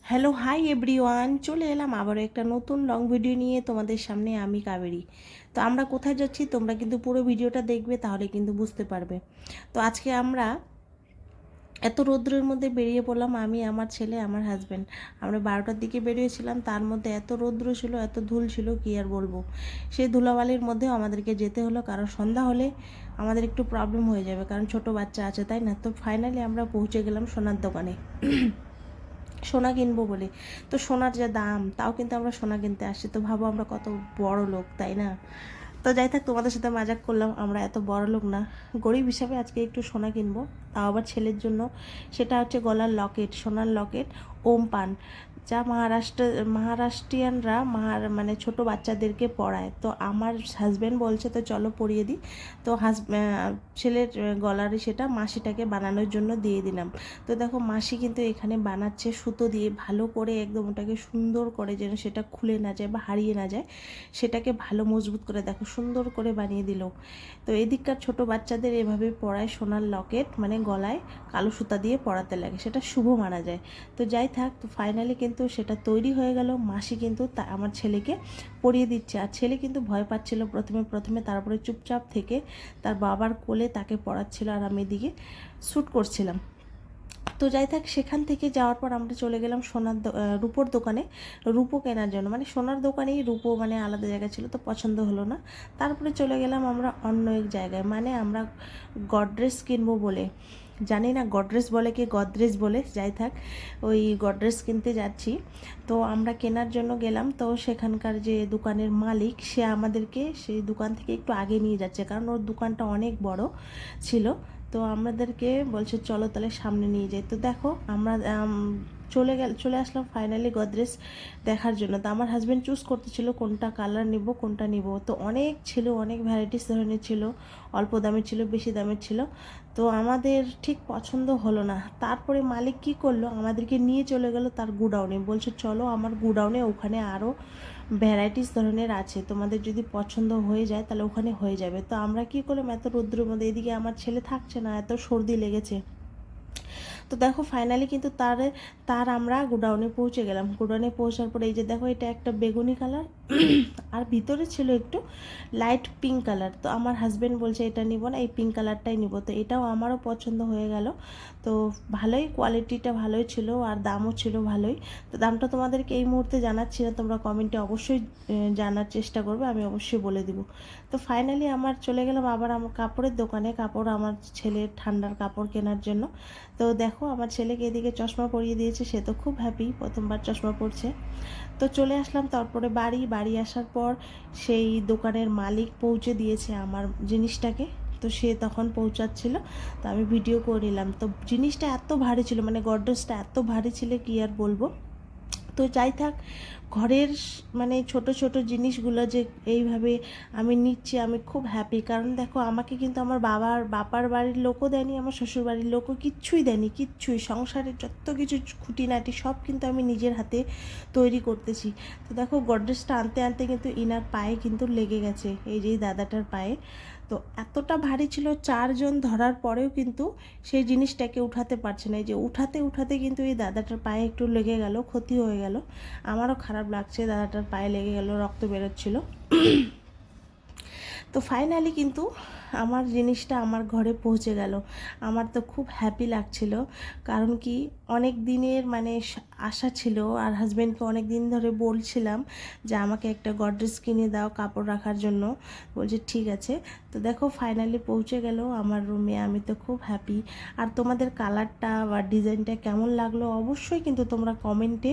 Hello hi everyone, চলে এলাম আবারও একটা নতুন লং ভিডিও নিয়ে তোমাদের সামনে। আমি কাবেরী। তো আমরা কোথায় যাচ্ছি তোমরা কিন্তু পুরো ভিডিওটা দেখবে, তাহলে কিন্তু বুঝতে পারবে। তো আজকে আমরা এত রৌদ্রের মধ্যে বেরিয়ে পড়লাম, আমি, আমার ছেলে, আমার হাজব্যান্ড। আমরা 12টার দিকে বেরিয়েছিলাম, তার মধ্যে এত রৌদ্র ছিল, এত ধুল ছিল, কি আর বলবো। সেই ধুলাবালির মধ্যেও আমাদেরকে যেতে হলো, কারণ সন্ধ্যা হলে আমাদের একটু প্রবলেম হয়ে যাবে, কারণ ছোট বাচ্চা আছে, তাই না। তো ফাইনালি আমরা পৌঁছে গেলাম সোনার দোকানে সোনা কিনবো বলে। তো সোনার যা দাম, তাও কিন্তু আমরা সোনা কিনতে আসছি, তো ভাবো আমরা কত বড় লোক, তাই না। তো যাই থাক, তোমাদের সাথে মজাক করলাম, আমরা এত বড় লোক না, গরিব হিসাবে আজকে একটু সোনা কিনবো, তাও আবার ছেলের জন্য। সেটা হচ্ছে গলার লকেট, সোনার লকেট, ওম পান, যা মহারাষ্ট্রিয়ানরা মানে ছোট বাচ্চাদেরকে পড়ায়। তো আমার হাজব্যান্ড বলছে তো চলো পরিয়ে দিই। তো ছেলের গলারই সেটা মাসিটাকে বানানোর জন্য দিয়ে দিলাম। তো দেখো মাসি কিন্তু এখানে বানাচ্ছে সুতো দিয়ে, ভালো করে একদম ওটাকে সুন্দর করে, যেন সেটা খুলে না যায় বা হারিয়ে না যায়, সেটাকে ভালো মজবুত করে দেখো সুন্দর করে বানিয়ে দিল। তো এদিককার ছোট বাচ্চাদের এভাবে পরায়, সোনার লকেট মানে গলায় কালো সুতা দিয়ে পরাতে লাগে, সেটা শুভ মানা যায়। তো যাই থাক, তো ফাইনালি কিন্তু সেটা তৈরি হয়ে গেল। মাসি কিন্তু আমার ছেলেকে পরিয়ে দিচ্ছে, আর ছেলে কিন্তু ভয় পাচ্ছিল প্রথমে প্রথমে, তারপরে চুপচাপ থেকে তার বাবার কোলে তাকে পড়াচ্ছিল, আর আমি এদিকে শ্যুট করছিলাম। তো যাই থাক, সেখান থেকে যাওয়ার পর আমরা চলে গেলাম রূপোর দোকানে, রূপো কেনার জন্য। মানে সোনার দোকানেই রূপো, মানে আলাদা জায়গা ছিল, তো পছন্দ হলো না। তারপরে চলে গেলাম আমরা অন্য এক জায়গায়, মানে আমরা গডরেজ কিনবো বলে, জানি না গডরেজ বলে কি গদরেজ বলে, যাই থাক, ওই গডরেজ কিনতে যাচ্ছি। তো আমরা কেনার জন্য গেলাম, তো সেখানকার যে দোকানের মালিক, সে আমাদেরকে সেই দোকান থেকে একটু আগে নিয়ে যাচ্ছে, কারণ ওর দোকানটা অনেক বড় ছিল। তো আমাদেরকে বলছে চলো তাহলে সামনে নিয়ে যাই। তো দেখো আমরা চলে আসলাম ফাইনালি গদরেজ দেখার জন্য। তো আমার হাজব্যান্ড চুজ করতেছিল কোনটা কালার নিব, কোনটা নিব। তো অনেক ছিল, অনেক ভ্যারাইটিস ধরনের ছিল, অল্প দামের ছিল, বেশি দামের ছিল। তো আমাদের ঠিক পছন্দ হলো না। তারপরে মালিক কি করলো, আমাদেরকে নিয়ে চলে গেল তার গুডাউনে, বলছে চলো আমার গুডাউনে, ওখানে আরও ভ্যারাইটিস ধরনের আছে, তোমাদের যদি পছন্দ হয়ে যায় তাহলে ওখানে হয়ে যাবে। তো আমরা কি করলাম, এত রৌদ্রের মধ্যে, এদিকে আমার ছেলে থাকছে না, এত সর্দি লেগেছে। তো দেখো ফাইনালি কিন্তু তার আমরা গোডাউনে পৌঁছে গেলাম। গোডাউনে পৌঁছার পরে এই যে দেখো, এটা একটা বেগুনি কালার, আর ভিতরে ছিল একটু লাইট পিঙ্ক কালার। তো আমার হাজব্যান্ড বলছে এটা নিব না, এই পিঙ্ক কালারটাই নিব। তো এটাও আমারও পছন্দ হয়ে গেল। তো ভালোই, কোয়ালিটিটা ভালোই ছিল, আর দামও ছিল ভালোই। তো দামটা তোমাদেরকে এই মুহূর্তে জানাচ্ছি না, তোমরা কমেন্টে অবশ্যই জানার চেষ্টা করবে, আমি অবশ্যই বলে দিব। তো ফাইনালি আমার চলে গেলাম আবার আমার কাপড়ের দোকানে, কাপড় আমার ছেলের ঠান্ডার কাপড় কেনার জন্য। তো দেখো আমার ছেলেকে এদিকে চশমা পরিয়ে দিয়েছে, সে তো খুব হ্যাপি, প্রথমবার চশমা পরছে। তো চলে আসলাম, তারপরে বাড়ি আসার পর সেই দোকানের মালিক পৌঁছে দিয়েছে আমার জিনিসটাকে। তো সে তখন পৌঁছাচ্ছিল, তো আমি ভিডিও করে নিলাম। তো জিনিসটা এত ভারী ছিল, মানে গডরেজটা এত ভারী ছিল কি আর বলবো। তো যাই থাক, ঘরের মানে ছোট ছোট জিনিসগুলো যে এইভাবে আমি নিচ্ছি, আমি খুব হ্যাপি। কারণ দেখো আমাকে কিন্তু আমার বাবার বাড়ির লোকও দেয়নি, আমার শ্বশুর বাড়ির লোকও কিচ্ছুই দেয়নি, কিচ্ছুই। সংসারের যত কিছু খুঁটিনাটি সব কিন্তু আমি নিজের হাতে তৈরি করতেছি। তো দেখো গডরেজটা আনতে আনতে কিন্তু ইনার পায়ে কিন্তু লেগে গেছে, এই যে দাদাটার পায়ে। তো এতটা ভারী ছিল, 4 জন ধরার পরেও কিন্তু সেই জিনিসটাকে উঠাতে পারছে না। এই যে উঠাতে উঠাতে কিন্তু এই দাদাটার পায়ে একটু লেগে গেল, ক্ষতি হয়ে গেল। আমারও খারাপ লাগছে, দাদাটার পায়ে লেগে গেল, রক্ত বেরোচ্ছিল। তো ফাইনালি কিন্তু আমার জিনিসটা আমার ঘরে পৌঁছে গেল। আমার তো খুব হ্যাপি লাগছিল, কারণ কি অনেক দিনের মানে আশা ছিল, আর হাজব্যান্ডকে অনেক দিন ধরে বলছিলাম যে আমাকে একটা গডরেজ কিনে দাও কাপড় রাখার জন্য, বলছে ঠিক আছে। তো দেখো ফাইনালি পৌঁছে গেল আমার রুমে, আমি তো খুব হ্যাপি। আর তোমাদের কালারটা বা ডিজাইনটা কেমন লাগলো অবশ্যই কিন্তু তোমরা কমেন্টে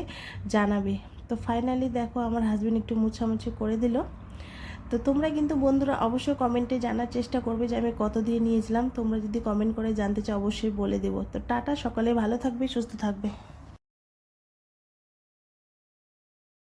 জানাবে। তো ফাইনালি দেখো আমার হাজব্যান্ড একটু মুছামুছি করে দিল। তো তোমরা কিন্তু বন্ধুরা অবশ্যই কমেন্টে জানার চেষ্টা করবে যে আমি কত দিয়ে নিয়েছিলাম। তোমরা যদি কমেন্ট করে জানতে চাও অবশ্যই বলে দেবো। তো টাটা, সকালে ভালো থাকবে, সুস্থ থাকবে।